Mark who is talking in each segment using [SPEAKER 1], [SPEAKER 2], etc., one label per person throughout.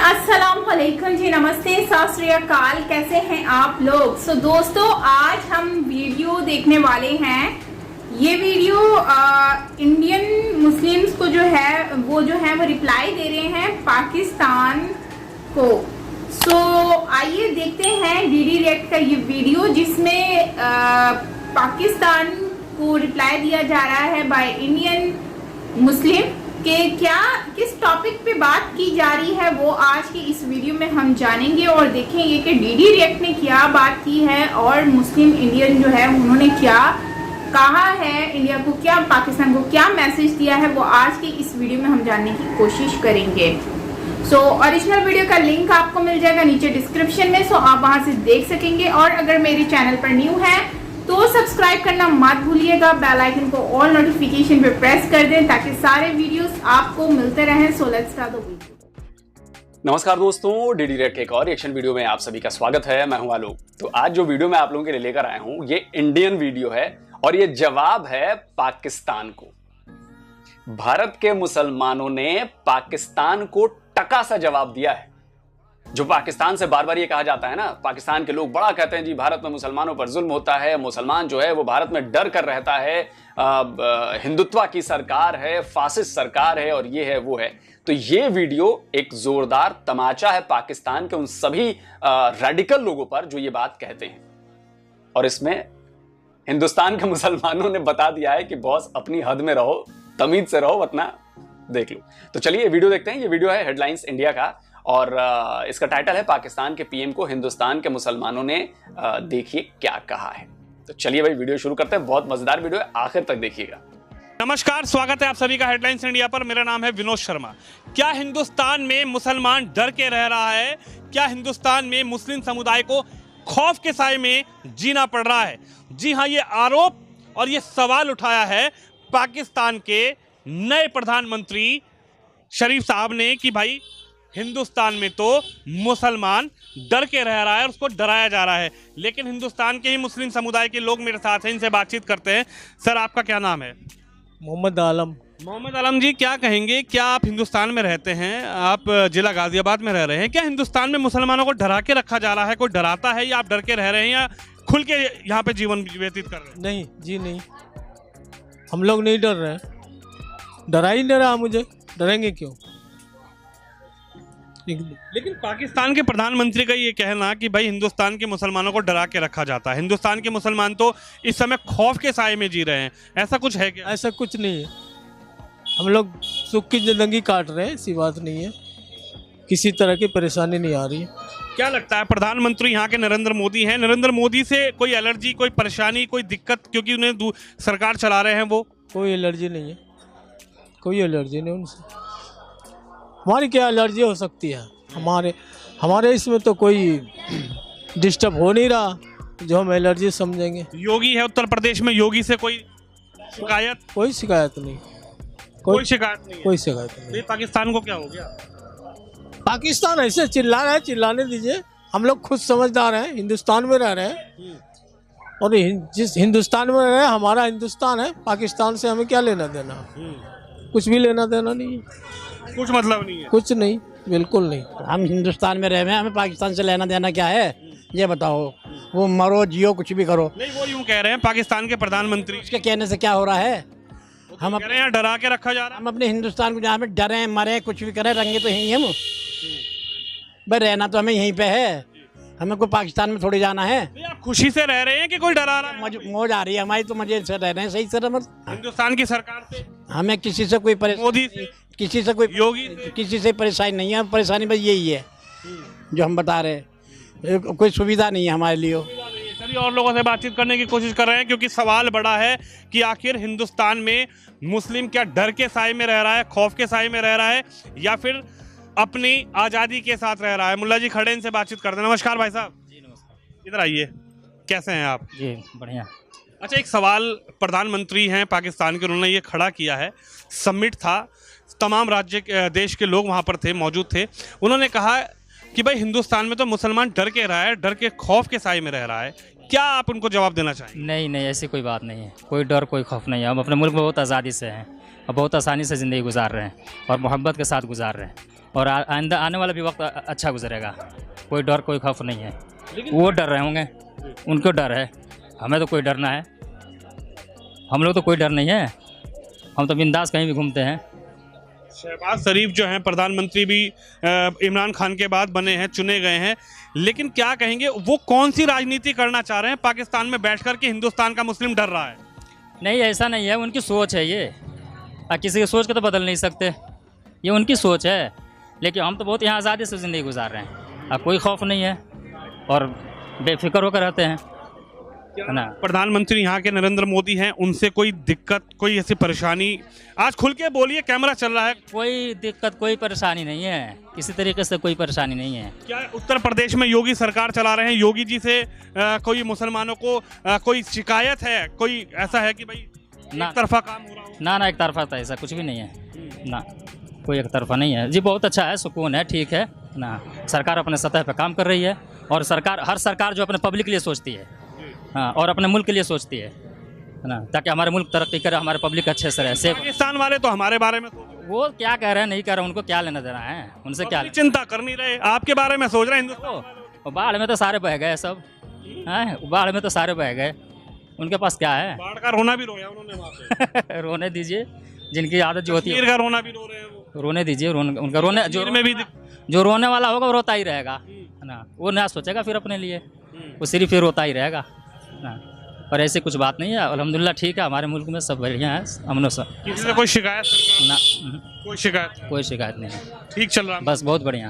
[SPEAKER 1] अस्सलाम वालेकुम जी, नमस्ते, सत श्री अकाल। कैसे हैं आप लोग? दोस्तों, आज हम वीडियो देखने वाले हैं। ये वीडियो इंडियन मुस्लिम्स को जो है वो रिप्लाई दे रहे हैं पाकिस्तान को। आइए देखते हैं डीडी रिएक्ट का ये वीडियो, जिसमें पाकिस्तान को रिप्लाई दिया जा रहा है बाय इंडियन मुस्लिम कि किस टॉपिक पे बात की जा रही है, वो आज की इस वीडियो में हम जानेंगे और देखेंगे कि डीडी रिएक्ट ने क्या बात की है और मुस्लिम इंडियन जो है उन्होंने क्या कहा है, इंडिया को क्या, पाकिस्तान को क्या मैसेज दिया है, वो आज की इस वीडियो में हम जानने की कोशिश करेंगे। ओरिजिनल वीडियो का लिंक आपको मिल जाएगा नीचे डिस्क्रिप्शन में, आप वहां से देख सकेंगे। और अगर मेरे चैनल पर न्यू है तो सब्सक्राइब करना मत भूलिएगा, बेल आइकन को ऑल नोटिफिकेशन पे प्रेस कर दें ताकि सारे वीडियोस आपको मिलते रहें। So let's start the video.
[SPEAKER 2] नमस्कार दोस्तों, डीडी रिएक्ट के एक और रिएक्शन वीडियो में आप सभी का स्वागत है। मैं हूं आलोक। तो आज जो वीडियो मैं आप लोगों के लिए लेकर आया हूं, ये इंडियन वीडियो है और ये जवाब है पाकिस्तान को। भारत के मुसलमानों ने पाकिस्तान को टका सा जवाब दिया है। जो पाकिस्तान से बार बार ये कहा जाता है ना, पाकिस्तान के लोग बड़ा कहते हैं जी भारत में मुसलमानों पर जुल्म होता है, मुसलमान जो है वो भारत में डर कर रहता है, हिंदुत्व की सरकार है, फासिस्ट सरकार है और ये है वो है। तो ये वीडियो एक जोरदार तमाचा है पाकिस्तान के उन सभी रेडिकल लोगों पर जो ये बात कहते हैं। और इसमें हिंदुस्तान के मुसलमानों ने बता दिया है कि बॉस अपनी हद में रहो, तमीज से रहो, वरना देख लो। तो चलिए वीडियो देखते हैं। ये वीडियो है हेडलाइंस इंडिया का और इसका टाइटल है पाकिस्तान के पीएम को हिंदुस्तान के मुसलमानों ने देखिए क्या कहा है। तो चलिए भाई वीडियो शुरू करते हैं। बहुत मजेदार वीडियो है, आखिर तक देखिएगा।
[SPEAKER 3] नमस्कार, स्वागत है आप सभी का हेडलाइंस इंडिया पर। मेरा नाम है विनोद शर्मा। क्या हिंदुस्तान में मुसलमान डर के रह रहा है? क्या हिंदुस्तान में मुस्लिम समुदाय को खौफ के साए में जीना पड़ रहा है? जी हाँ, ये आरोप और ये सवाल उठाया है पाकिस्तान के नए प्रधानमंत्री शरीफ साहब ने कि भाई हिंदुस्तान में तो मुसलमान डर के रह रहा है और उसको डराया जा रहा है। लेकिन हिंदुस्तान के ही मुस्लिम समुदाय के लोग मेरे साथ हैं, इनसे बातचीत करते हैं। सर, आपका क्या नाम है?
[SPEAKER 4] मोहम्मद आलम।
[SPEAKER 3] मोहम्मद आलम जी, क्या कहेंगे? क्या आप हिंदुस्तान में रहते हैं, आप जिला गाजियाबाद में रह रहे हैं, क्या हिंदुस्तान में मुसलमानों को डरा के रखा जा रहा है? कोई डराता है या आप डर के रह रहे हैं या खुल के यहाँ पे जीवन व्यतीत कर रहे हैं?
[SPEAKER 4] नहीं जी, नहीं, हम लोग नहीं डर रहे हैं। डरा ही नहीं रहा, मुझे डरेंगे क्यों?
[SPEAKER 3] लेकिन पाकिस्तान के प्रधानमंत्री का ये कहना कि भाई हिंदुस्तान के मुसलमानों को डरा के रखा जाता है, हिंदुस्तान के मुसलमान तो इस समय खौफ के साए में जी रहे हैं, ऐसा कुछ है क्या?
[SPEAKER 4] ऐसा कुछ नहीं है। हम लोग सुख की जिंदगी काट रहे हैं, ऐसी बात नहीं है। किसी तरह की परेशानी नहीं आ रही है।
[SPEAKER 3] क्या लगता है प्रधानमंत्री यहाँ के नरेंद्र मोदी हैं, नरेंद्र मोदी से कोई एलर्जी, कोई परेशानी, कोई दिक्कत, क्योंकि उन्हें सरकार चला रहे हैं वो?
[SPEAKER 4] कोई एलर्जी नहीं है, कोई एलर्जी नहीं उनसे। हमारी क्या एलर्जी हो सकती है? हमारे इसमें तो कोई डिस्टर्ब हो नहीं रहा जो हम एलर्जी समझेंगे।
[SPEAKER 3] योगी है उत्तर प्रदेश में, योगी से कोई शिकायत?
[SPEAKER 4] कोई शिकायत नहीं,
[SPEAKER 3] कोई शिकायत नहीं,
[SPEAKER 4] कोई शिकायत नहीं।
[SPEAKER 3] पाकिस्तान को क्या हो गया?
[SPEAKER 4] पाकिस्तान ऐसे चिल्ला रहा है, चिल्लाने दीजिए। हम लोग खुद समझदार हैं, हिंदुस्तान में रह रहे हैं और जिस हिंदुस्तान में रह रहे हैं, हमारा हिंदुस्तान है। पाकिस्तान से हमें क्या लेना देना? कुछ भी लेना देना नहीं है,
[SPEAKER 3] कुछ मतलब नहीं है,
[SPEAKER 4] कुछ नहीं, बिल्कुल नहीं।
[SPEAKER 5] हम हिंदुस्तान में रहे हैं, हमें पाकिस्तान से लेना देना क्या है? ये बताओ। वो मरो जियो कुछ भी करो।
[SPEAKER 3] नहीं, वो यूं कह रहे हैं पाकिस्तान के प्रधानमंत्री,
[SPEAKER 5] उसके कहने से क्या हो रहा है? हम
[SPEAKER 3] कह रहे हैं डरा के रखा जा रहा है।
[SPEAKER 5] हम अपने हिंदुस्तान को जहाँ पे डरे मरे कुछ भी करें, रंगे तो यहीं हम भाई, रहना तो हमें यहीं पे है। हमें कोई पाकिस्तान में थोड़ी जाना है।
[SPEAKER 3] आप खुशी से रह रहे हैं कि कोई डरा रहा है?
[SPEAKER 5] मौज आ रही है हमारी, तो मजे से रह रहे हैं, सही से।
[SPEAKER 3] हिंदुस्तान की सरकार से
[SPEAKER 5] हमें किसी से कोई
[SPEAKER 3] मोदी से,
[SPEAKER 5] किसी से कोई
[SPEAKER 3] योगी
[SPEAKER 5] किसी से परेशानी नहीं है। परेशानी बस यही है जो हम बता रहे हैं, कोई सुविधा नहीं है हमारे लिए।
[SPEAKER 3] चलिए और लोगों से बातचीत करने की कोशिश कर रहे हैं, क्योंकि सवाल बड़ा है कि आखिर हिंदुस्तान में मुस्लिम क्या डर के साए में रह रहा है, खौफ के साए में रह रहा है, या फिर अपनी आज़ादी के साथ रह रहा है? मुल्ला जी खड़े, इनसे बातचीत करते हैं। नमस्कार भाई साहब।
[SPEAKER 6] जी नमस्कार।
[SPEAKER 3] इधर आइए, कैसे हैं आप?
[SPEAKER 6] जी बढ़िया।
[SPEAKER 3] अच्छा, एक सवाल प्रधानमंत्री हैं पाकिस्तान के, उन्होंने ये खड़ा किया है, समिट था, तमाम राज्य देश के लोग वहाँ पर थे, मौजूद थे। उन्होंने कहा कि भाई हिंदुस्तान में तो मुसलमान डर के रहा है, डर के खौफ के साए में रह रहा है। क्या आप उनको जवाब देना चाहेंगे?
[SPEAKER 6] नहीं नहीं, ऐसी कोई बात नहीं है, कोई डर कोई खौफ नहीं है। हम अपने मुल्क में बहुत आज़ादी से हैं और बहुत आसानी से ज़िंदगी गुजार रहे हैं और मोहब्बत के साथ गुजार रहे हैं। और आइंदा आने वाला भी वक्त अच्छा गुजरेगा। कोई डर कोई खौफ नहीं है। वो डर रहे होंगे, उनको डर है, हमें तो कोई डरना है? हम लोग तो कोई डर नहीं है, हम तो बिंदास कहीं भी घूमते हैं।
[SPEAKER 3] शहबाज शरीफ जो हैं प्रधानमंत्री भी इमरान खान के बाद बने हैं, चुने गए हैं, लेकिन क्या कहेंगे वो कौन सी राजनीति करना चाह रहे हैं पाकिस्तान में बैठकर के हिंदुस्तान का मुस्लिम डर रहा है?
[SPEAKER 6] नहीं, ऐसा नहीं है, उनकी सोच है ये। किसी की सोच को तो बदल नहीं सकते, ये उनकी सोच है। लेकिन हम तो बहुत यहाँ आज़ादी से ज़िंदगी गुजार रहे हैं, कोई खौफ नहीं है और बेफिक्र होकर रहते हैं, है ना।
[SPEAKER 3] प्रधानमंत्री यहाँ के नरेंद्र मोदी हैं, उनसे कोई दिक्कत, कोई ऐसी परेशानी? आज खुल के बोलिए, कैमरा चल रहा है।
[SPEAKER 6] कोई दिक्कत कोई परेशानी नहीं है, किसी तरीके से कोई परेशानी नहीं है।
[SPEAKER 3] क्या उत्तर प्रदेश में योगी सरकार चला रहे हैं, योगी जी से कोई मुसलमानों को कोई शिकायत है? कोई ऐसा है कि भाई एक तरफा काम हो रहा हो?
[SPEAKER 6] ना, एक तरफा तो ऐसा कुछ भी नहीं है ना, कोई एक तरफा नहीं है जी। बहुत अच्छा है, सुकून है, ठीक है ना। सरकार अपने सतह पर काम कर रही है और हर सरकार जो अपने पब्लिक के लिए सोचती है, हाँ, और अपने मुल्क के लिए सोचती है ना, ताकि हमारे मुल्क तरक्की करे, हमारे पब्लिक अच्छे से रहे।
[SPEAKER 3] पाकिस्तान वाले तो हमारे बारे में
[SPEAKER 6] वो क्या कह रहे हैं नहीं कह रहे हैं, उनको क्या लेना देना है, उनसे क्या
[SPEAKER 3] चिंता कर नहीं रहे, आपके बारे में सोच रहे हैं हिंदुस्तान।
[SPEAKER 6] बाढ़ में तो सारे बह गए सब, बाढ़ में तो सारे बह गए, उनके पास क्या है?
[SPEAKER 3] बाढ़ का रोना भी रोया उन्होंने वहाँ पे।
[SPEAKER 6] रोने दीजिए, जिनकी आदत जो होती है
[SPEAKER 3] का रोना भी रो रहे हैं वो।
[SPEAKER 6] रोने दीजिए, उनका रोने जो रोने वाला होगा वो रोता ही रहेगा, है ना। वो ना सोचेगा फिर अपने लिए, वो सिर्फ फिर रोता ही रहेगा ना। और ऐसी कुछ बात नहीं है, अल्हम्दुलिल्लाह ठीक है, हमारे मुल्क में सब बढ़िया है, अमन व
[SPEAKER 3] किसी से कोई शिकायत
[SPEAKER 6] ना,
[SPEAKER 3] कोई शिकायत
[SPEAKER 6] नहीं है,
[SPEAKER 3] ठीक चल रहा है,
[SPEAKER 6] बस बहुत बढ़िया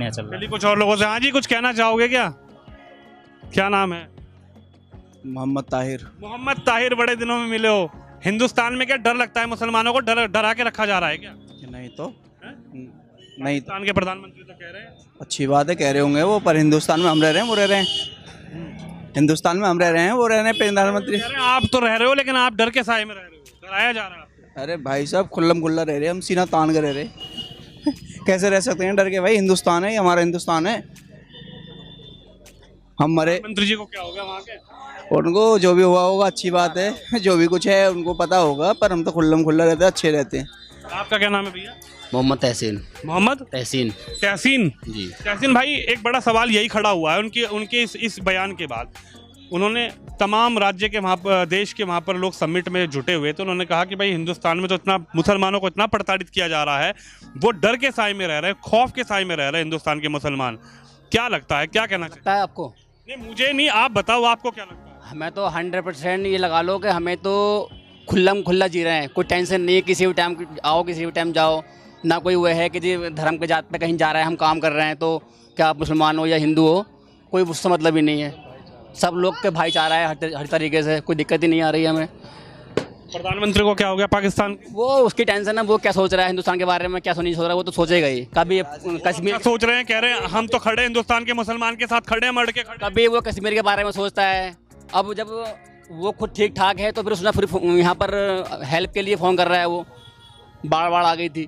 [SPEAKER 6] चल रहा है।
[SPEAKER 3] कुछ और लोगों से, हाँ जी, कुछ कहना चाहोगे क्या? क्या नाम है?
[SPEAKER 7] मोहम्मद ताहिर।
[SPEAKER 3] मोहम्मद ताहिर, बड़े दिनों में मिले हो। हिंदुस्तान में क्या डर लगता है, मुसलमानों को डरा के रखा जा रहा है क्या?
[SPEAKER 7] नहीं तो नहीं,
[SPEAKER 3] हिंदुस्तान के प्रधानमंत्री तो कह रहे हैं।
[SPEAKER 7] अच्छी बात है, कह रहे होंगे वो, पर हिंदुस्तान में हम रह रहे हैं, वो रह रहे हैं। हिंदुस्तान में हम रह रहे हैं, वो रह रहे हैं प्रधानमंत्री।
[SPEAKER 3] आप तो रह रहे हो, लेकिन आप डर के साए में रह रहे हो, डराया जा रहा है आपको।
[SPEAKER 7] अरे भाई साहब, खुल्लम खुल्ला रह रहे हैं हम, सीना तान कर रह रहे। कैसे रह सकते हैं डर के? भाई हिंदुस्तान है, हमारा हिंदुस्तान है, हम मरे।
[SPEAKER 3] मंत्री जी को क्या हो गया वहाँ के?
[SPEAKER 7] उनको जो भी हुआ होगा अच्छी बात है, जो भी कुछ है उनको पता होगा, पर हम तो खुल्लम खुल्ला रहते हैं, अच्छे रहते हैं।
[SPEAKER 3] आपका क्या नाम है भैया?
[SPEAKER 8] मोहम्मद तहसीन।
[SPEAKER 3] मोहम्मद
[SPEAKER 8] तहसीन
[SPEAKER 3] जी। तहसीन भाई, एक बड़ा सवाल यही खड़ा हुआ है उनके इस बयान के बाद। उन्होंने तमाम राज्य के वहाँ पर, देश के वहाँ पर लोग समिट में जुटे हुए थे, उन्होंने कहा कि भाई हिंदुस्तान में तो इतना मुसलमानों को इतना प्रताड़ित किया जा रहा है, वो डर के साए में रह रहे हैं, खौफ के साए में रह रहे हैं हिंदुस्तान के मुसलमान। क्या लगता है, क्या कहना
[SPEAKER 8] लगता है आपको?
[SPEAKER 3] नहीं, मुझे नहीं, आप बताओ, आपको क्या लगता है?
[SPEAKER 8] हमें तो 100% ये लगा लो कि हमें तो खुल्लम खुल्ला जी रहे हैं, कोई टेंशन नहीं है, किसी भी टाइम आओ, किसी भी टाइम जाओ, ना कोई वो है कि जी धर्म के जात पे कहीं जा रहे हैं, हम काम कर रहे हैं, तो क्या आप मुसलमान हो या हिंदू हो, कोई उससे मतलब ही नहीं है। सब लोग के भाईचारा है हर तरीके से, कोई दिक्कत ही नहीं आ रही है हमें।
[SPEAKER 3] प्रधानमंत्री को क्या हो गया पाकिस्तान?
[SPEAKER 8] वो उसकी टेंशन है, वो क्या सोच रहा है हिंदुस्तान के बारे में, क्या नहीं सोच रहा है, वो तो सोचेगा ही। कभी कश्मीर
[SPEAKER 3] सोच रहे हैं, कह रहे हैं हम तो खड़े हिंदुस्तान के मुसलमान के साथ खड़े, मर के खड़े।
[SPEAKER 8] कभी वो कश्मीर के बारे में सोचता है, अब जब वो खुद ठीक ठाक है तो फिर उसने फिर यहाँ पर हेल्प के लिए फ़ोन कर रहा है। वो बाढ़ आ गई थी,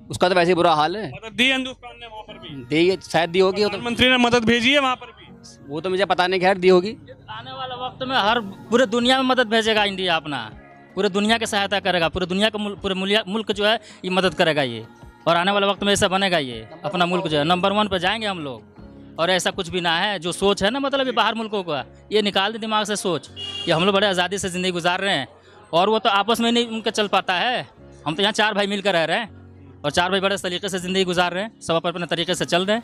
[SPEAKER 8] उसका तो वैसे ही बुरा हाल है।
[SPEAKER 3] मदद दी हिंदुस्तान ने वहाँ पर भी?
[SPEAKER 8] दी, शायद दी होगी,
[SPEAKER 3] प्रधानमंत्री ने मदद भेजी है वहाँ पर भी,
[SPEAKER 8] वो तो मुझे पता नहीं, खैर दी होगी।
[SPEAKER 6] आने वाला वक्त में हर पूरे दुनिया में मदद भेजेगा इंडिया अपना, पूरे दुनिया की सहायता करेगा, पूरे दुनिया का पूरे मुल्क जो है ये मदद करेगा ये, और आने वाले वक्त में ऐसा बनेगा ये, अपना मुल्क जो है नंबर 1 पे जाएंगे हम लोग। और ऐसा कुछ भी ना है, जो सोच है ना, मतलब ये बाहर मुल्कों का, ये निकाल दे दिमाग से सोच, ये हम लोग बड़े आज़ादी से ज़िंदगी गुजार रहे हैं, और वो तो आपस में नहीं उनका चल पाता है। हम तो यहाँ 4 भाई मिलकर रह रहे हैं, और 4 भाई बड़े तरीके से ज़िंदगी गुजार रहे हैं, सब अपने तरीके से चल रहे हैं,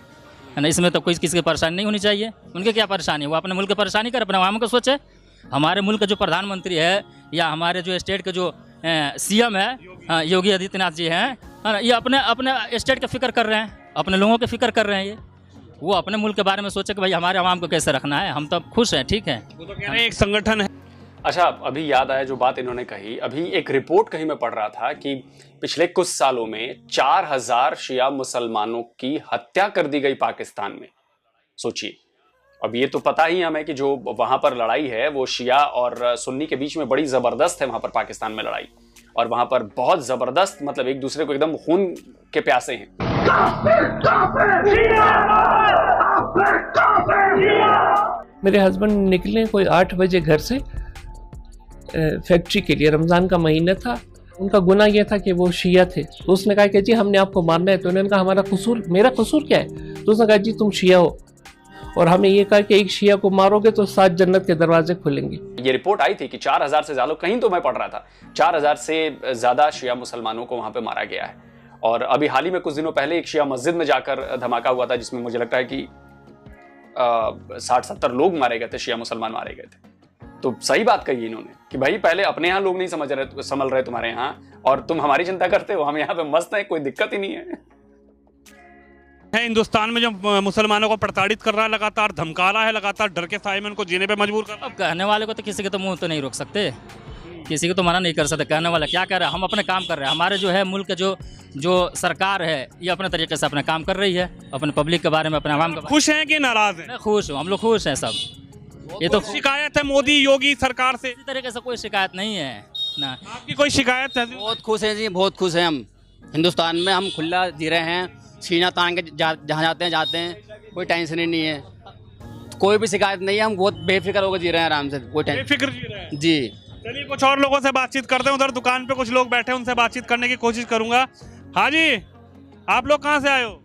[SPEAKER 6] है ना। इसमें तो कोई किसी की परेशानी नहीं होनी चाहिए। उनके क्या परेशानी, वो अपने मुल्क की परेशानी कर, अपने वहाँ का सोचे। हमारे मुल्क का जो प्रधानमंत्री है या हमारे जो स्टेट के जो CM है योगी आदित्यनाथ जी हैं, है ना, ये अपने स्टेट का फिक्र कर रहे हैं, अपने लोगों की फिक्र कर रहे हैं। ये वो अपने मुल्क के बारे में सोचे कि भाई हमारे आवाम को कैसे रखना है, हम तो खुश हैं, ठीक है।
[SPEAKER 3] वो तो कह रहे हैं एक संगठन है।
[SPEAKER 2] अच्छा, अभी याद आया जो बात इन्होंने कही, अभी एक रिपोर्ट कहीं मैं पढ़ रहा था कि पिछले कुछ सालों में 4000 शिया मुसलमानों की हत्या कर दी गई पाकिस्तान में। सोचिए, अब ये तो पता ही हमें कि जो वहां पर लड़ाई है वो शिया और सुन्नी के बीच में बड़ी जबरदस्त है वहां पर पाकिस्तान में लड़ाई, और वहां पर बहुत जबरदस्त, मतलब एक दूसरे को एकदम खून के प्यासे हैं।
[SPEAKER 9] मेरे हस्बैंड निकले कोई 8 बजे घर से फैक्ट्री के लिए, रमज़ान का महीना था, उनका गुनाह ये था कि वो शिया थे। तो उसने कहा कि जी हमने आपको मारना है। तो उन्होंने कहा हमारा कसूर, मेरा कसूर क्या है? तो उसने कहा जी तुम शिया हो और हमें ये कहा कि एक शिया को मारोगे तो 7 जन्नत के दरवाजे खुलेंगे।
[SPEAKER 2] ये रिपोर्ट आई थी कि 4000 से ज्यादा, कहीं तो मैं पढ़ रहा था 4000 से ज्यादा शिया मुसलमानों को वहां पे मारा गया है। और अभी हाल ही में कुछ दिनों पहले एक शिया मस्जिद में जाकर धमाका हुआ था, जिसमें मुझे लगता है कि 60-70 लोग मारे गए थे, शिया मुसलमान मारे गए थे। तो सही बात कही इन्होंने कि भाई पहले अपने यहाँ लोग नहीं संभल रहे तुम्हारे यहाँ, और तुम हमारी चिंता करते हो। हम यहाँ पे मस्त हैं, कोई दिक्कत ही नहीं है।
[SPEAKER 3] हिंदुस्तान में जो मुसलमानों को प्रताड़ित कर रहा है, लगातार धमका रहा है, लगातार डर के साए में उनको जीने पे मजबूर कर रहा है।
[SPEAKER 6] अब कहने वाले को तो किसी के तो मुंह तो नहीं रोक सकते, किसी को तो मना नहीं कर सकते। कहने वाला क्या कर रहा है, हम अपने काम कर रहे हैं। हमारे जो है मुल्क जो सरकार है ये अपने तरीके से अपने काम कर रही है, अपने पब्लिक के बारे में, अपने आवाम के बारे
[SPEAKER 3] खुश हैं कि नाराज हैं?
[SPEAKER 6] में। खुश हूँ, हम लोग खुश हैं सब। ये तो
[SPEAKER 3] शिकायत है मोदी योगी सरकार से?
[SPEAKER 6] इसी तरीके से कोई शिकायत नहीं है ना।
[SPEAKER 3] आपकी कोई शिकायत है?
[SPEAKER 8] बहुत खुश हैं जी, बहुत खुश हैं हम। हिंदुस्तान में हम खुला जी रहे हैं, सीना तान के जहाँ जाते हैं, कोई टेंशन ही नहीं है, कोई भी शिकायत नहीं है। हम बहुत बेफिक्र होकर जी रहे हैं, आराम से, कोई टेंशन।
[SPEAKER 3] बेफिक्र जी रहे हैं
[SPEAKER 8] जी।
[SPEAKER 3] चलिए कुछ और लोगों से बातचीत करते हैं। उधर दुकान पे कुछ लोग बैठे हैं, उनसे बातचीत करने की कोशिश करूंगा। हाँ जी, आप लोग कहाँ से आए हो?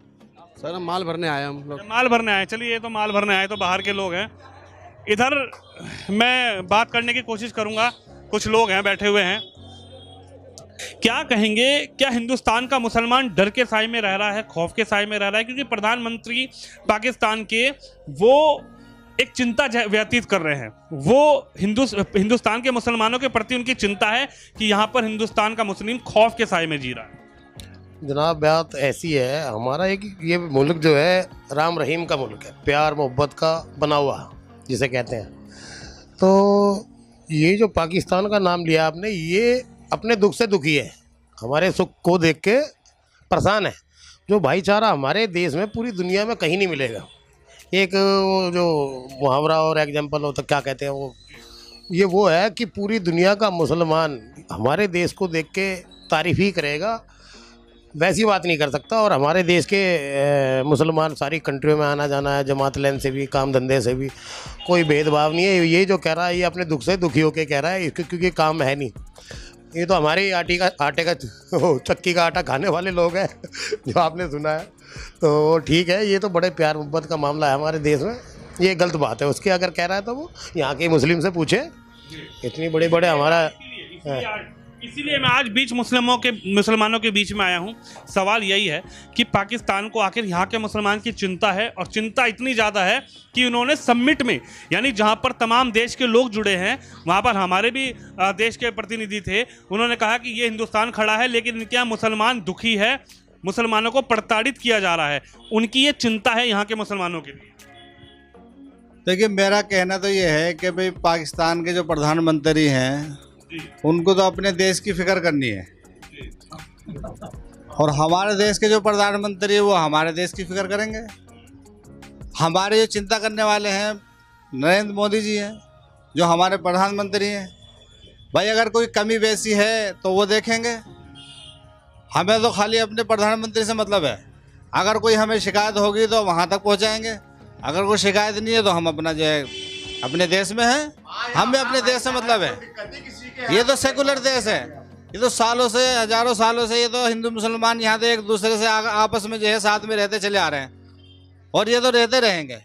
[SPEAKER 10] सर हम माल भरने आए हम लोग।
[SPEAKER 3] माल भरने आए? चलिए, ये तो माल भरने आए तो बाहर के लोग हैं। इधर मैं बात करने की कोशिश करूंगा, कुछ लोग हैं बैठे हुए हैं। क्या कहेंगे, क्या हिंदुस्तान का मुसलमान डर के साए में रह रहा है, खौफ के साए में रह रहा है? क्योंकि प्रधानमंत्री पाकिस्तान के वो एक चिंता व्यतीत कर रहे हैं। वो हिंदुस्तान के मुसलमानों के प्रति उनकी चिंता है कि यहाँ पर हिंदुस्तान का मुस्लिम खौफ के साए में जी रहा है।
[SPEAKER 4] जनाब बात ऐसी है, हमारा एक ये मुल्क जो है राम रहीम का मुल्क है, प्यार मोहब्बत का बना हुआ जिसे कहते हैं। तो ये जो पाकिस्तान का नाम लिया आपने, ये अपने दुख से दुखी है, हमारे सुख को देख के परेशान है। जो भाईचारा हमारे देश में पूरी दुनिया में कहीं नहीं मिलेगा। एक वो जो मुहावरा और एग्जाम्पल होता क्या कहते हैं वो है कि पूरी दुनिया का मुसलमान हमारे देश को देख के तारीफ़ ही करेगा, वैसी बात नहीं कर सकता। और हमारे देश के मुसलमान सारी कंट्रियों में आना जाना है, जमात लेन से भी, काम धंधे से भी, कोई भेदभाव नहीं है। ये जो कह रहा है ये अपने दुख से दुखी होकर कह रहा है, इसके क्योंकि काम है नहीं। ये तो हमारे आटे का चक्की का आटा खाने वाले लोग हैं जो आपने सुना है। तो ठीक है, ये तो बड़े प्यार मोहब्बत का मामला है हमारे देश में, ये गलत बात है उसकी। अगर कह रहा है तो वो यहाँ के मुस्लिम से पूछे, इतनी बड़े बड़े हमारा।
[SPEAKER 3] इसीलिए मैं आज मुसलमानों के बीच में आया हूँ। सवाल यही है कि पाकिस्तान को आखिर यहाँ के मुसलमान की चिंता है, और चिंता इतनी ज़्यादा है कि उन्होंने समिट में, यानी जहाँ पर तमाम देश के लोग जुड़े हैं, वहाँ पर हमारे भी देश के प्रतिनिधि थे, उन्होंने कहा कि ये हिंदुस्तान खड़ा है लेकिन इनके यहाँ मुसलमान दुखी है, मुसलमानों को प्रताड़ित किया जा रहा है। उनकी ये चिंता है यहाँ के मुसलमानों के लिए।
[SPEAKER 11] देखिए, मेरा कहना तो ये है कि भाई पाकिस्तान के जो प्रधानमंत्री हैं उनको तो अपने देश की फिक्र करनी है, और हमारे देश के जो प्रधानमंत्री है वो हमारे देश की फिक्र करेंगे। हमारे जो चिंता करने वाले हैं नरेंद्र मोदी जी हैं, जो हमारे प्रधानमंत्री हैं। भाई अगर कोई कमी बेसी है तो वो देखेंगे, हमें तो खाली अपने प्रधानमंत्री से मतलब है। अगर कोई हमें शिकायत होगी तो वहाँ तक पहुँचाएंगे, अगर कोई शिकायत नहीं है तो हम अपना जो है अपने देश में हैं, हमें अपने देश से मतलब है। ये तो सेकुलर देश है, ये तो सालों से, हजारों सालों से ये तो हिंदू मुसलमान यहाँ तो एक दूसरे से आपस में जो है साथ में रहते चले आ रहे हैं, और ये तो रहते रहेंगे।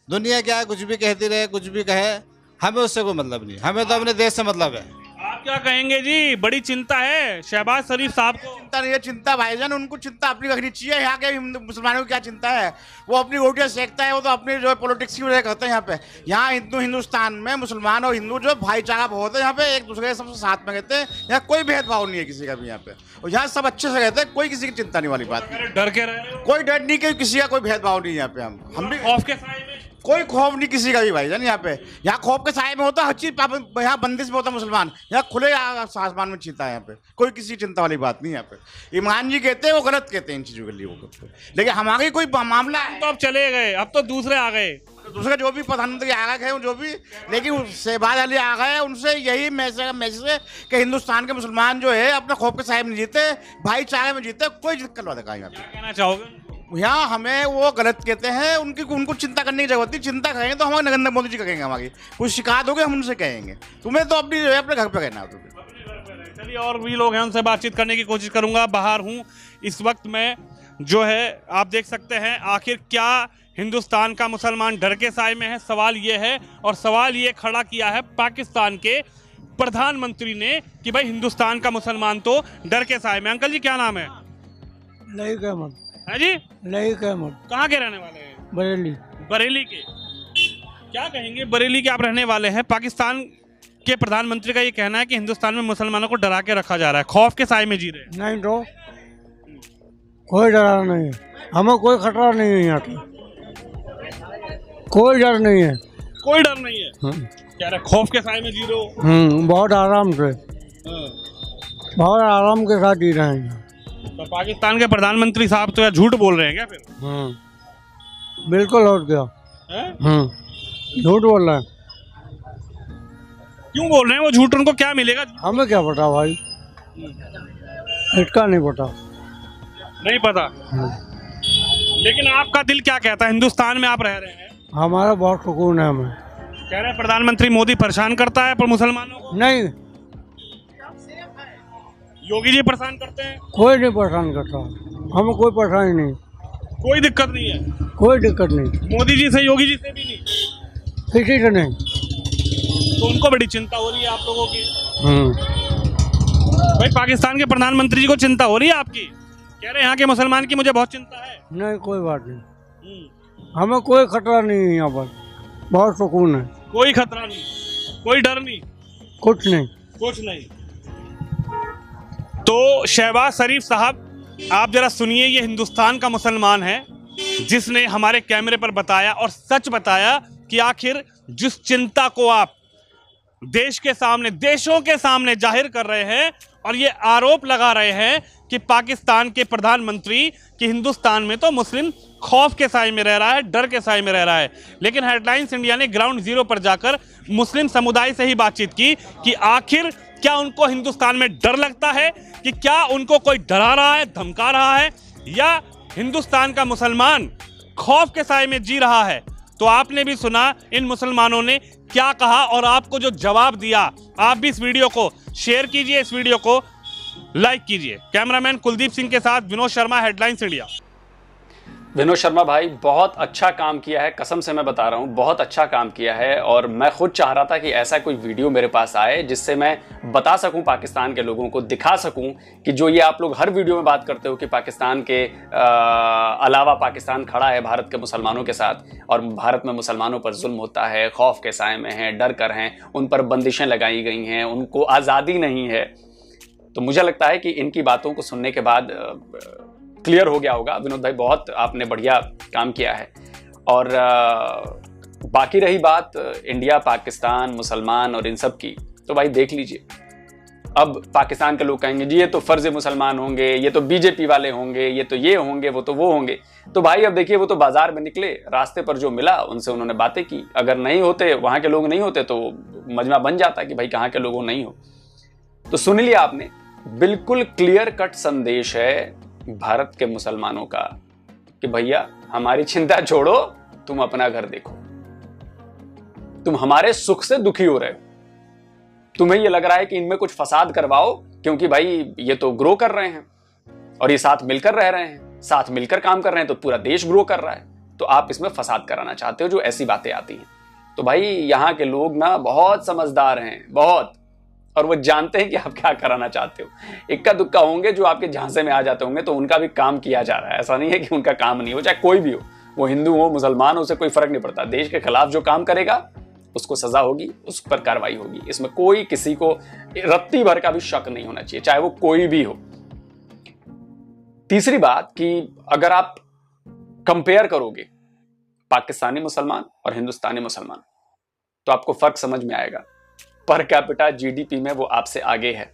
[SPEAKER 11] दुनिया क्या है, कुछ भी कहती रहे, कुछ भी कहे, हमें उससे कोई मतलब नहीं, हमें तो अपने देश से मतलब है।
[SPEAKER 3] आप क्या कहेंगे जी? बड़ी चिंता है शहबाज शरीफ साहब को?
[SPEAKER 10] चिंता नहीं है, चिंता भाईजान उनको चिंता अपनी रखनी चाहिए। यहाँ के मुसलमानों को क्या चिंता है, वो अपनी रोटियाँ सेकता है, वो तो अपनी जो पॉलिटिक्स की वजह करते हैं। यहाँ पे यहाँ हिंदुस्तान में मुसलमान और हिंदू जो भाईचारा बहुत है, यहाँ पे एक दूसरे के सबसे साथ में रहते हैं, यहाँ कोई भेदभाव नहीं है किसी का भी यहाँ पे, और यहाँ सब अच्छे से रहते हैं, कोई किसी की चिंता नहीं वाली बात नहीं।
[SPEAKER 3] डर के रहे?
[SPEAKER 10] कोई डर नहीं, किसी का कोई भेदभाव नहीं यहाँ पे। हम भी
[SPEAKER 3] खौफ के साए में,
[SPEAKER 10] कोई खौफ नहीं किसी का भी भाईजान। यहाँ पे यहाँ खौफ के साए में होता है हर चीज, यहाँ बंदिश में होता है मुसलमान, यहाँ खुले आसमान में चीता है। यहाँ पे कोई किसी चिंता वाली बात नहीं। यहाँ पे इमरान जी कहते हैं वो गलत कहते हैं इन चीज़ों के लिए वो, लेकिन हमारी कोई मामला है
[SPEAKER 3] तो अब चले गए, अब तो दूसरे आ गए,
[SPEAKER 10] दूसरे जो भी प्रधानमंत्री आ गए हैं जो भी, लेकिन शहबाज अली आ गए, उनसे यही मैसेज है कि हिंदुस्तान के मुसलमान जो है अपने खौफ के साए में जीते, भाईचारे में जीते, कोई दिक्कत वाला यहाँ पे।
[SPEAKER 3] कहना चाहोगे?
[SPEAKER 10] यहाँ हमें वो गलत कहते हैं, उनको चिंता करने की जरूरत नहीं। चिंता करेंगे तो हमारे नरेंद्र मोदी जी करेंगे, हमारी कोई शिकायत होगी हम उनसे कहेंगे। तुम्हें तो अपनी जो है अपने घर पे रहना है।
[SPEAKER 3] चलिए और भी लोग हैं, उनसे बातचीत करने की कोशिश करूंगा। बाहर हूं इस वक्त मैं, जो है आप देख सकते हैं। आखिर क्या हिंदुस्तान का मुसलमान डर के साए में है, सवाल ये है। और सवाल ये खड़ा किया है पाकिस्तान के प्रधानमंत्री ने कि भाई हिंदुस्तान का मुसलमान तो डर के साए में। अंकल जी क्या नाम है?
[SPEAKER 4] लईक अहमद।
[SPEAKER 3] है जी,
[SPEAKER 4] लईक अहमद।
[SPEAKER 3] कहाँ के रहने वाले हैं?
[SPEAKER 4] बरेली।
[SPEAKER 3] बरेली के। क्या कहेंगे, बरेली के आप रहने वाले हैं। पाकिस्तान के प्रधानमंत्री का ये कहना है कि हिंदुस्तान में मुसलमानों को डरा के रखा जा रहा है, खौफ के साए में जी रहे हैं।
[SPEAKER 4] नहीं तो कोई डरा नहीं है, हमें कोई खतरा नहीं है, यहाँ की कोई डर नहीं है।
[SPEAKER 3] कोई डर नहीं है, कह रहे खौफ के साए में जी रहे हो।
[SPEAKER 4] बहुत आराम से, बहुत आराम के साथ जी रहे हैं।
[SPEAKER 3] तो पाकिस्तान के प्रधानमंत्री साहब तो यार झूठ बोल रहे हैं क्या फिर?
[SPEAKER 4] बिल्कुल और क्या, झूठ बोल रहे हैं।
[SPEAKER 3] क्यों बोल रहे हैं वो झूठ? उनको क्या मिलेगा?
[SPEAKER 4] हमें क्या पता भाई, इसका नहीं पता।
[SPEAKER 3] नहीं पता। लेकिन आपका दिल क्या कहता है? हिंदुस्तान में आप रह रहे हैं,
[SPEAKER 4] हमारा बहुत सुकून है। हमें
[SPEAKER 3] कह रहे हैं प्रधानमंत्री मोदी परेशान करता है पर मुसलमानों को
[SPEAKER 4] नहीं,
[SPEAKER 3] योगी जी परेशान करते हैं।
[SPEAKER 4] कोई नहीं परेशान करता, हमें कोई परेशानी नहीं,
[SPEAKER 3] कोई दिक्कत नहीं है।
[SPEAKER 4] कोई दिक्कत नहीं,
[SPEAKER 3] मोदी जी से योगी जी से भी नहीं,
[SPEAKER 4] किसी से नहीं।
[SPEAKER 3] तो उनको बड़ी चिंता हो रही है आप लोगों की। भाई पाकिस्तान के प्रधानमंत्री जी को चिंता हो रही है आपकी? कह रहे हैं यहाँ के मुसलमान की मुझे बहुत चिंता है।
[SPEAKER 4] नहीं कोई बात नहीं, हमें कोई खतरा नहीं है, यहाँ पर बहुत सुकून है।
[SPEAKER 3] कोई खतरा नहीं, कोई डर नहीं,
[SPEAKER 4] कुछ नहीं,
[SPEAKER 3] कुछ नहीं। तो शहबाज शरीफ साहब आप जरा सुनिए, ये हिंदुस्तान का मुसलमान है जिसने हमारे कैमरे पर बताया और सच बताया कि आखिर जिस चिंता को आप देश के सामने, देशों के सामने जाहिर कर रहे हैं और ये आरोप लगा रहे हैं कि पाकिस्तान के प्रधानमंत्री कि हिंदुस्तान में तो मुस्लिम खौफ के साए में रह रहा है, डर के साए में रह रहा है। लेकिन हेडलाइंस इंडिया ने ग्राउंड जीरो पर जाकर मुस्लिम समुदाय से ही बातचीत की कि आखिर क्या उनको हिंदुस्तान में डर लगता है, कि क्या उनको कोई डरा रहा है, धमका रहा है, या हिंदुस्तान का मुसलमान खौफ के साए में जी रहा है। तो आपने भी सुना इन मुसलमानों ने क्या कहा और आपको जो जवाब दिया। आप भी इस वीडियो को शेयर कीजिए, इस वीडियो को लाइक कीजिए। कैमरामैन कुलदीप सिंह के साथ विनोद शर्मा, हेडलाइंस इंडिया।
[SPEAKER 2] विनोद शर्मा भाई बहुत अच्छा काम किया है, कसम से मैं बता रहा हूँ, बहुत अच्छा काम किया है। और मैं खुद चाह रहा था कि ऐसा कोई वीडियो मेरे पास आए जिससे मैं बता सकूं, पाकिस्तान के लोगों को दिखा सकूं कि जो ये आप लोग हर वीडियो में बात करते हो कि पाकिस्तान के अलावा पाकिस्तान खड़ा है भारत के मुसलमानों के साथ और भारत में मुसलमानों पर जुल्म होता है, खौफ के साए में हैं, डर कर हैं, उन पर बंदिशें लगाई गई हैं, उनको आज़ादी नहीं है। तो मुझे लगता है कि इनकी बातों को सुनने के बाद क्लियर हो गया होगा। विनोद भाई बहुत आपने बढ़िया काम किया है। और बाकी रही बात इंडिया, पाकिस्तान, मुसलमान और इन सब की, तो भाई देख लीजिए, अब पाकिस्तान के लोग कहेंगे जी ये तो फर्ज मुसलमान होंगे, ये तो बीजेपी वाले होंगे, ये तो ये होंगे, वो तो वो होंगे। तो भाई अब देखिए, वो तो बाजार में निकले, रास्ते पर जो मिला उनसे उन्होंने बातें की। अगर नहीं होते, वहां के लोग नहीं होते, तो मजमा बन जाता कि भाई कहाँ के लोगों नहीं हो। तो सुन लिया आपने, बिल्कुल क्लियर कट संदेश है भारत के मुसलमानों का कि भैया हमारी चिंता छोड़ो, तुम अपना घर देखो। तुम हमारे सुख से दुखी हो रहे हो, तुम्हें ये लग रहा है कि इनमें कुछ फसाद करवाओ, क्योंकि भाई ये तो ग्रो कर रहे हैं और ये साथ मिलकर रह रहे हैं, साथ मिलकर काम कर रहे हैं, तो पूरा देश ग्रो कर रहा है, तो आप इसमें फसाद कराना चाहते हो, जो ऐसी बातें आती हैं। तो भाई यहाँ के लोग ना बहुत समझदार हैं, बहुत, और वो जानते हैं कि आप क्या कराना चाहते हो। इक्का दुक्का होंगे जो आपके झांसे में आ जाते होंगे, तो उनका भी काम किया जा रहा है। ऐसा नहीं है कि उनका काम नहीं हो, चाहे कोई भी हो, वो हिंदू हो, मुसलमान हो, उसे कोई फर्क नहीं पड़ता। देश के खिलाफ जो काम करेगा उसको सजा होगी, उस पर कार्रवाई होगी। इसमें कोई किसी को रत्ती भर का भी शक नहीं होना चाहिए, चाहे वो कोई भी हो। तीसरी बात कि अगर आप कंपेयर करोगे पाकिस्तानी मुसलमान और हिंदुस्तानी मुसलमान, तो आपको फर्क समझ में आएगा। पर कैपिटा जीडीपी में वो आपसे आगे है,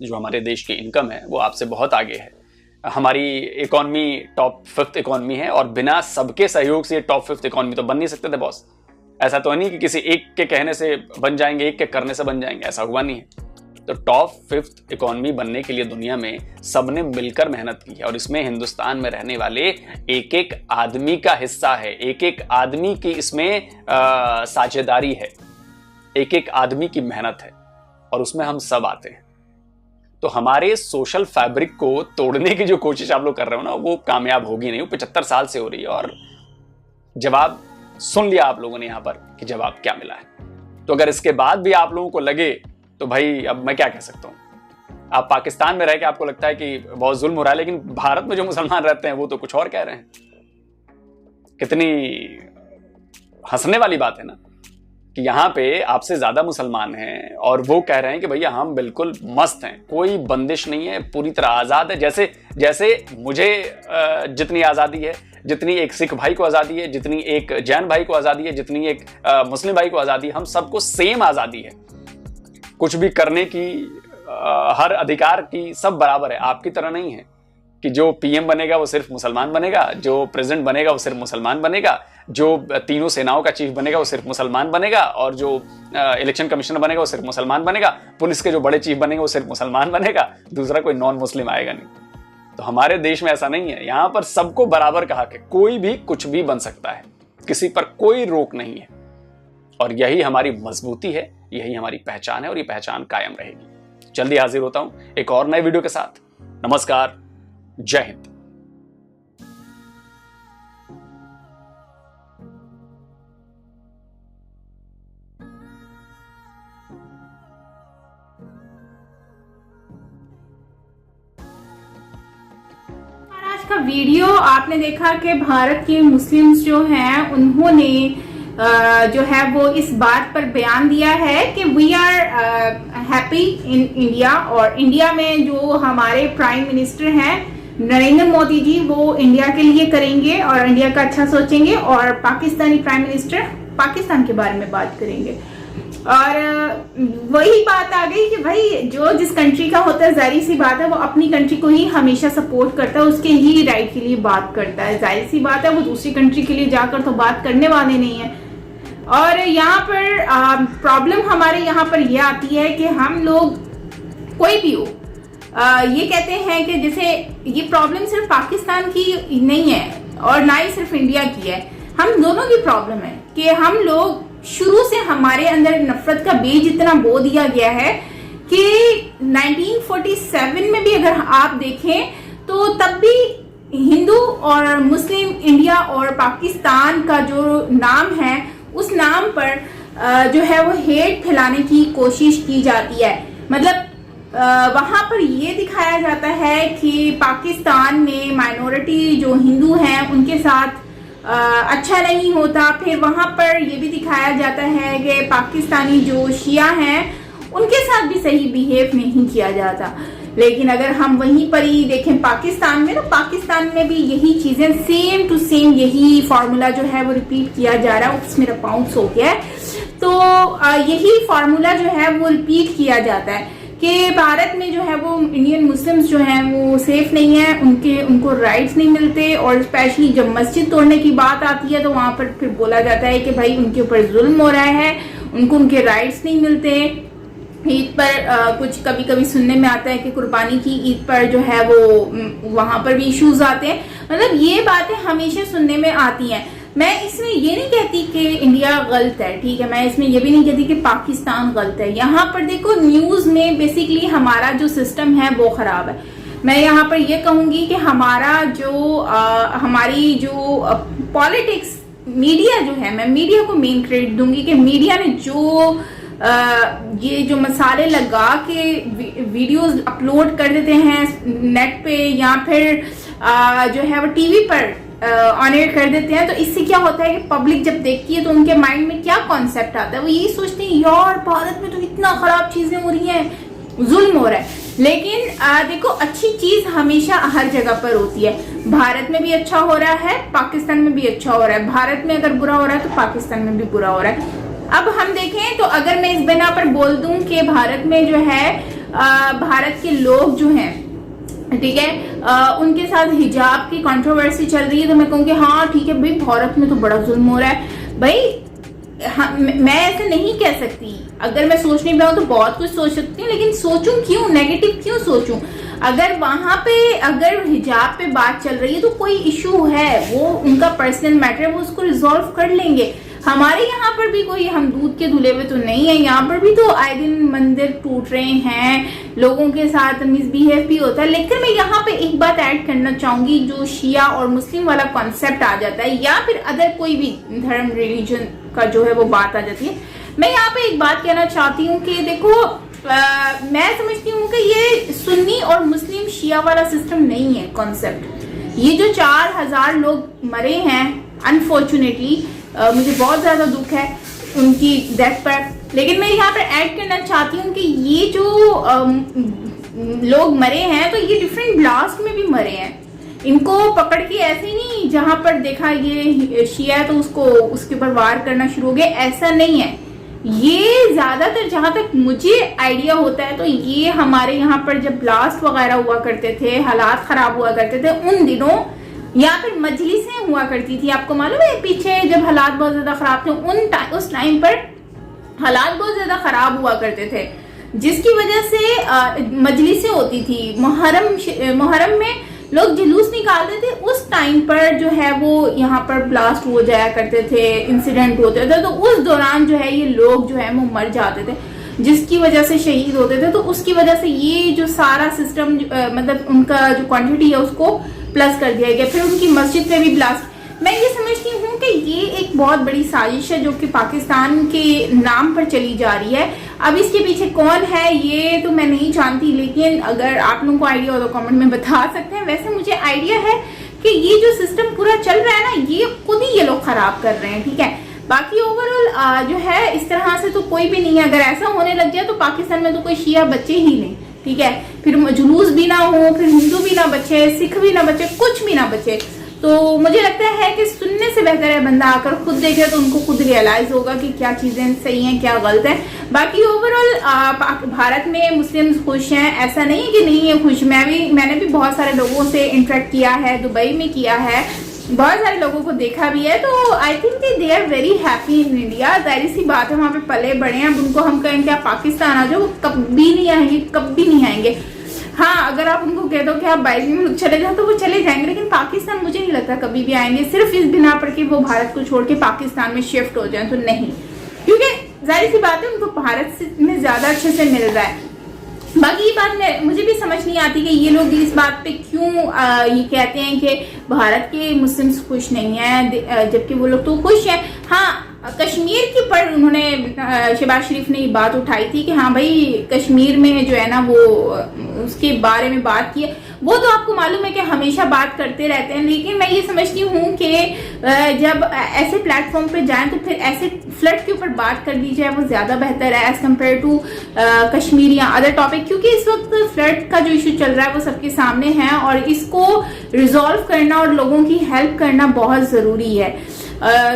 [SPEAKER 2] जो हमारे देश की इनकम है वो आपसे बहुत आगे है। हमारी इकोनॉमी टॉप 5th इकोनॉमी है, और बिना सबके सहयोग से ये टॉप 5th इकोनॉमी तो बन नहीं सकते थे बॉस। ऐसा तो नहीं कि किसी एक के कहने से बन जाएंगे, एक के करने से बन जाएंगे, ऐसा हुआ नहीं है। तो टॉप 5th इकोनॉमी बनने के लिए दुनिया में सबने मिलकर मेहनत की है, और इसमें हिंदुस्तान में रहने वाले एक एक आदमी का हिस्सा है, एक एक आदमी की इसमें साझेदारी है, एक एक आदमी की मेहनत है, और उसमें हम सब आते हैं। तो हमारे सोशल फैब्रिक को तोड़ने की जो कोशिश आप लोग कर रहे हो ना, वो कामयाब होगी नहीं। वो 75 साल से हो रही है और जवाब सुन लिया आप लोगों ने यहां पर कि जवाब क्या मिला है। तो अगर इसके बाद भी आप लोगों को लगे तो भाई अब मैं क्या कह सकता हूं। आप पाकिस्तान में रह के आपको लगता है कि बहुत जुल्म हो रहा है, लेकिन भारत में जो मुसलमान रहते हैं वो तो कुछ और कह रहे हैं। कितनी हंसने वाली बात है ना कि यहां पे आपसे ज्यादा मुसलमान हैं और वो कह रहे हैं कि भैया हम बिल्कुल मस्त हैं, कोई बंदिश नहीं है, पूरी तरह आजाद है। जैसे मुझे जितनी आजादी है, जितनी एक सिख भाई को आजादी है, जितनी एक जैन भाई को आजादी है, जितनी एक मुस्लिम भाई को आजादी है, हम सबको सेम आजादी है। कुछ भी करने की हर अधिकार की सब बराबर है। आपकी तरह नहीं है कि जो पीएम बनेगा वो सिर्फ मुसलमान बनेगा, जो प्रेसिडेंट बनेगा वो सिर्फ मुसलमान बनेगा, जो तीनों सेनाओं का चीफ बनेगा वो सिर्फ मुसलमान बनेगा, और जो इलेक्शन कमिश्नर बनेगा वो सिर्फ मुसलमान बनेगा, पुलिस के जो बड़े चीफ बनेंगे वो सिर्फ मुसलमान बनेगा, दूसरा कोई नॉन मुस्लिम आएगा नहीं। तो हमारे देश में ऐसा नहीं है। यहां पर सबको बराबर का हक है, कोई भी कुछ भी बन सकता है, किसी पर कोई रोक नहीं है। और यही हमारी मजबूती है, यही हमारी पहचान है और ये पहचान कायम रहेगी। जल्दी हाजिर होता हूं एक और नए वीडियो के साथ। नमस्कार, जय हिंद।
[SPEAKER 1] आज का वीडियो आपने देखा कि भारत के मुस्लिम्स जो हैं उन्होंने जो है वो इस बात पर बयान दिया है कि we are happy in India, और इंडिया में जो हमारे प्राइम मिनिस्टर हैं नरेंद्र मोदी जी वो इंडिया के लिए करेंगे और इंडिया का अच्छा सोचेंगे, और पाकिस्तानी प्राइम मिनिस्टर पाकिस्तान के बारे में बात करेंगे। और वही बात आ गई कि भाई जो जिस कंट्री का होता है जाहिर सी बात है वो अपनी कंट्री को ही हमेशा सपोर्ट करता है, उसके ही राइट के लिए बात करता है। जाहिर सी बात है वो दूसरी कंट्री के लिए जाकर तो बात करने वाले नहीं है। और यहाँ पर प्रॉब्लम हमारे यहाँ पर यह आती है कि हम लोग कोई भी हो ये कहते हैं कि जैसे ये प्रॉब्लम सिर्फ पाकिस्तान की नहीं है और ना ही सिर्फ इंडिया की है, हम दोनों की प्रॉब्लम है कि हम लोग शुरू से हमारे अंदर नफरत का बीज इतना बो दिया गया है कि 1947 में भी अगर आप देखें तो तब भी हिंदू और मुस्लिम, इंडिया और पाकिस्तान का जो नाम है उस नाम पर जो है वो हेट फैलाने की कोशिश की जाती है। मतलब वहां पर ये दिखाया जाता है कि पाकिस्तान में माइनॉरिटी जो हिंदू हैं उनके साथ अच्छा नहीं होता। फिर वहां पर ये भी दिखाया जाता है कि पाकिस्तानी जो शिया हैं उनके साथ भी सही बिहेव नहीं किया जाता। लेकिन अगर हम वहीं पर ही देखें पाकिस्तान में, तो पाकिस्तान में भी यही चीजें सेम टू सेम यही फॉर्मूला जो है वो रिपीट किया जा रहा है। उस मेरा पाउंस हो गया है, तो यही फॉर्मूला जो है वो रिपीट किया जाता है कि भारत में जो है वो इंडियन मुस्लिम्स जो हैं वो सेफ नहीं है, उनको राइट्स नहीं मिलते। और स्पेशली जब मस्जिद तोड़ने की बात आती है तो वहां पर फिर बोला जाता है कि भाई उनके ऊपर जुल्म हो रहा है, उनको उनके राइट्स नहीं मिलते। ईद पर कुछ कभी कभी सुनने में आता है कि कुर्बानी की ईद पर जो है वो वहां पर भी इश्यूज आते हैं। मतलब ये बातें हमेशा सुनने में आती हैं। मैं इसमें ये नहीं कहती कि इंडिया गलत है, ठीक है, मैं इसमें ये भी नहीं कहती कि पाकिस्तान गलत है। यहाँ पर देखो न्यूज में बेसिकली हमारा जो सिस्टम है वो खराब है। मैं यहाँ पर ये कहूंगी कि हमारा जो हमारी जो पॉलिटिक्स, मीडिया जो है, मैं मीडिया को मेन क्रेडिट दूंगी कि मीडिया ने जो ये जो मसाले लगा के वीडियोस अपलोड कर देते हैं नेट पे या फिर जो है वो टीवी पर ऑन एयर कर देते हैं, तो इससे क्या होता है कि पब्लिक जब देखती है तो उनके माइंड में क्या कॉन्सेप्ट आता है, वो यही सोचते हैं यार भारत में तो इतना खराब चीजें हो रही हैं, जुल्म हो रहा है। लेकिन देखो अच्छी चीज हमेशा हर जगह पर होती है। भारत में भी अच्छा हो रहा है, पाकिस्तान में भी अच्छा हो रहा है। भारत में अगर बुरा हो रहा है तो पाकिस्तान में भी बुरा हो रहा है। अब हम देखें तो अगर मैं इस बिना पर बोल दूं कि भारत में जो है भारत के लोग जो हैं, ठीक है, उनके साथ हिजाब की कंट्रोवर्सी चल रही है, तो मैं कहूँगी हाँ ठीक है भाई भारत में तो बड़ा जुल्म हो रहा है। भाई हाँ, मैं ऐसे नहीं कह सकती। अगर मैं सोचने पे हूँ तो बहुत कुछ सोच सकती हूँ, लेकिन सोचूं क्यों, नेगेटिव क्यों सोचूं? अगर वहां पे अगर हिजाब पे बात चल रही है तो कोई इशू है, वो उनका पर्सनल मैटर है, वो उसको रिजॉल्व कर लेंगे। हमारे यहाँ पर भी कोई हम दूध के धुले हुए तो नहीं है, यहाँ पर भी तो आए दिन मंदिर टूट रहे हैं, लोगों के साथ मिसबिहेव भी होता है। लेकिन मैं यहाँ पे एक बात ऐड करना चाहूंगी, जो शिया और मुस्लिम वाला कॉन्सेप्ट आ जाता है या फिर अदर कोई भी धर्म रिलीजन का जो है वो बात आ जाती है। मैं यहाँ पे एक बात कहना चाहती हूँ कि देखो मैं समझती हूँ कि ये सुन्नी और मुस्लिम शिया वाला सिस्टम नहीं है कॉन्सेप्ट। ये जो 4000 लोग मरे हैं अनफॉर्चुनेटली, मुझे बहुत ज्यादा दुख है उनकी डेथ पर। लेकिन मैं यहाँ पर ऐड करना चाहती हूँ कि ये जो लोग मरे हैं तो ये डिफरेंट ब्लास्ट में भी मरे हैं। इनको पकड़ के ऐसे नहीं जहां पर देखा ये शिया है तो उसको उसके ऊपर वार करना शुरू हो गया, ऐसा नहीं है। ये ज्यादातर जहां तक मुझे आइडिया होता है तो ये हमारे यहाँ पर जब ब्लास्ट वगैरह हुआ करते थे, हालात खराब हुआ करते थे, उन दिनों या फिर मजलिसें हुआ करती थी। आपको मालूम है पीछे जब हालात बहुत ज्यादा खराब थे उस टाइम पर हालात बहुत ज्यादा खराब हुआ करते थे, जिसकी वजह से मजलिसें होती थी। मुहर्रम में लोग जुलूस निकालते थे, उस टाइम पर जो है वो यहाँ पर ब्लास्ट हो जाया करते थे, इंसिडेंट होते थे, तो उस दौरान जो है ये लोग जो है वो मर जाते थे, जिसकी वजह से शहीद होते थे। तो उसकी वजह से ये जो सारा सिस्टम मतलब उनका जो क्वांटिटी है उसको प्लस कर दिया गया। फिर उनकी मस्जिद पे भी ब्लास्ट। मैं ये समझती हूँ कि ये एक बहुत बड़ी साजिश है जो कि पाकिस्तान के नाम पर चली जा रही है। अब इसके पीछे कौन है ये तो मैं नहीं जानती, लेकिन अगर आप लोगों को आइडिया हो तो कमेंट में बता सकते हैं। वैसे मुझे आइडिया है कि ये जो सिस्टम पूरा चल रहा है ना, ये खुद ही ये लोग खराब कर रहे हैं, ठीक है। बाकी ओवरऑल जो है इस तरह से तो कोई भी नहीं है। अगर ऐसा होने लग जाए तो पाकिस्तान में तो कोई शिया बच्चे ही नहीं, ठीक है। फिर जुलूस भी ना हो, फिर हिंदू भी ना बचे, सिख भी ना बचे, कुछ भी ना बचे। तो मुझे लगता है कि सुनने से बेहतर है बंदा आकर खुद देखे तो उनको खुद रियलाइज होगा कि क्या चीजें सही हैं क्या गलत है। बाकी ओवरऑल भारत में मुस्लिम्स खुश हैं, ऐसा नहीं है कि नहीं है खुश। मैंने भी बहुत सारे लोगों से इंटरेक्ट किया है, दुबई में किया है, बहुत सारे लोगों को देखा भी है, तो I think they are very happy in India. जाहिर सी बात है वहां पे पले बड़े हैं। अब उनको हम कहेंगे आप पाकिस्तान आ जाओ, कभी नहीं आएंगे, कभी नहीं आएंगे। हाँ, अगर आप उनको कह दो कि आप 22 मुल्क चले जाओ तो वो चले जाएंगे, लेकिन पाकिस्तान मुझे नहीं लगता कभी भी आएंगे, सिर्फ इस बिना पर कि वो भारत को छोड़ के पाकिस्तान में शिफ्ट हो जाए तो नहीं, क्योंकि जाहिर सी बात है उनको भारत में ज्यादा अच्छे से मिल रहा है। बाकी ये बात मुझे भी समझ नहीं आती कि ये लोग इस बात पे क्यों ये कहते हैं कि भारत के मुस्लिम्स खुश नहीं है, जबकि वो लोग तो खुश हैं। हाँ, कश्मीर के पर उन्होंने शहबाज शरीफ ने ये बात उठाई थी कि हाँ भाई कश्मीर में जो है ना वो उसके बारे में बात की है। वो तो आपको मालूम है कि हमेशा बात करते रहते हैं, लेकिन मैं ये समझती हूँ कि जब ऐसे प्लेटफॉर्म पे जाएं तो फिर ऐसे फ्लड के ऊपर बात कर दी जाए, वो ज्यादा बेहतर है एज कम्पेयर टू कश्मीर या अदर टॉपिक, क्योंकि इस वक्त फ्लड का जो इशू चल रहा है वो सबके सामने है और इसको रिजॉल्व करना और लोगों की हेल्प करना बहुत जरूरी है।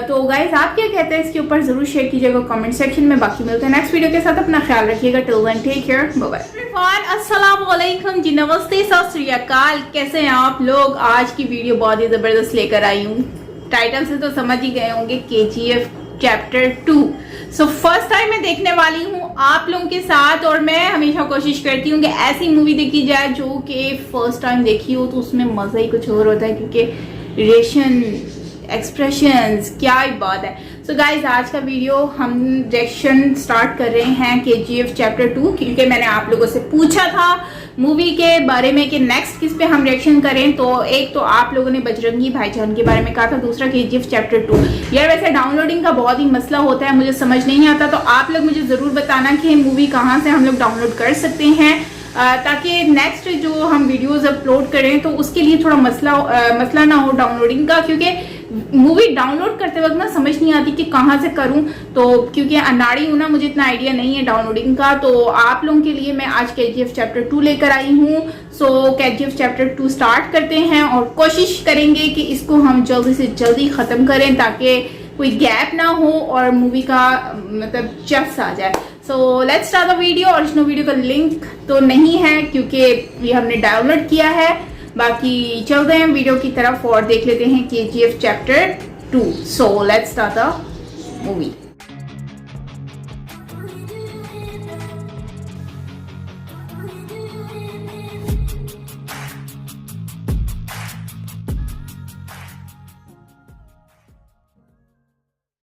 [SPEAKER 1] तो गाइज आप क्या कहते हैं इसके ऊपर जरूर शेयर कीजिएगा कमेंट सेक्शन में। बाकी मिलते हैं नेक्स्ट वीडियो के साथ, अपना ख्याल रखिएगा। Till then take care, bye bye. अस्सलाम वालेकुम जी, नमस्ते, सत श्री अकाल, कैसे हैं आप लोग। आज की वीडियो बहुत ही जबरदस्त लेकर आई हूँ। टाइटल से तो समझ ही गए होंगे, KGF chapter 2। So first time मैं देखने वाली हूँ आप लोगों के साथ, और मैं हमेशा कोशिश करती हूँ कि ऐसी मूवी देखी जाए जो कि फर्स्ट टाइम देखी हो तो उसमें मजा ही कुछ और होता है, क्योंकि रिएक्शन एक्सप्रेशंस क्या ही बात है। सो गाइज आज का वीडियो हम रिएक्शन स्टार्ट कर रहे हैं KGF चैप्टर 2, क्योंकि मैंने आप लोगों से पूछा था मूवी के बारे में कि नेक्स्ट किस पे हम रिएक्शन करें। तो एक तो आप लोगों ने बजरंगी भाईजान के बारे में कहा था, दूसरा KGF चैप्टर 2। यार वैसे डाउनलोडिंग का बहुत ही मसला होता है, मुझे समझ नहीं आता, तो आप लोग मुझे जरूर बताना कि मूवी कहाँ से हम लोग डाउनलोड कर सकते हैं, ताकि नेक्स्ट जो हम वीडियोस अपलोड करें तो उसके लिए थोड़ा मसला ना हो डाउनलोडिंग का, क्योंकि मूवी डाउनलोड करते वक्त ना समझ नहीं आती कि कहाँ से करूं। तो क्योंकि अनाड़ी हूं ना, मुझे इतना आइडिया नहीं है डाउनलोडिंग का, तो आप लोगों के लिए मैं आज KGF चैप्टर 2 लेकर आई हूं। सो KGF चैप्टर 2 स्टार्ट करते हैं और कोशिश करेंगे कि इसको हम जल्दी से जल्दी खत्म करें ताकि कोई गैप ना हो और मूवी का मतलब चस्स आ जाए। So let's start the video. Original video का लिंक तो नहीं है क्योंकि ये हमने डाउनलोड किया है। बाकी चलते हैं वीडियो की तरफ और देख लेते हैं KGF chapter 2। So let's start the movie.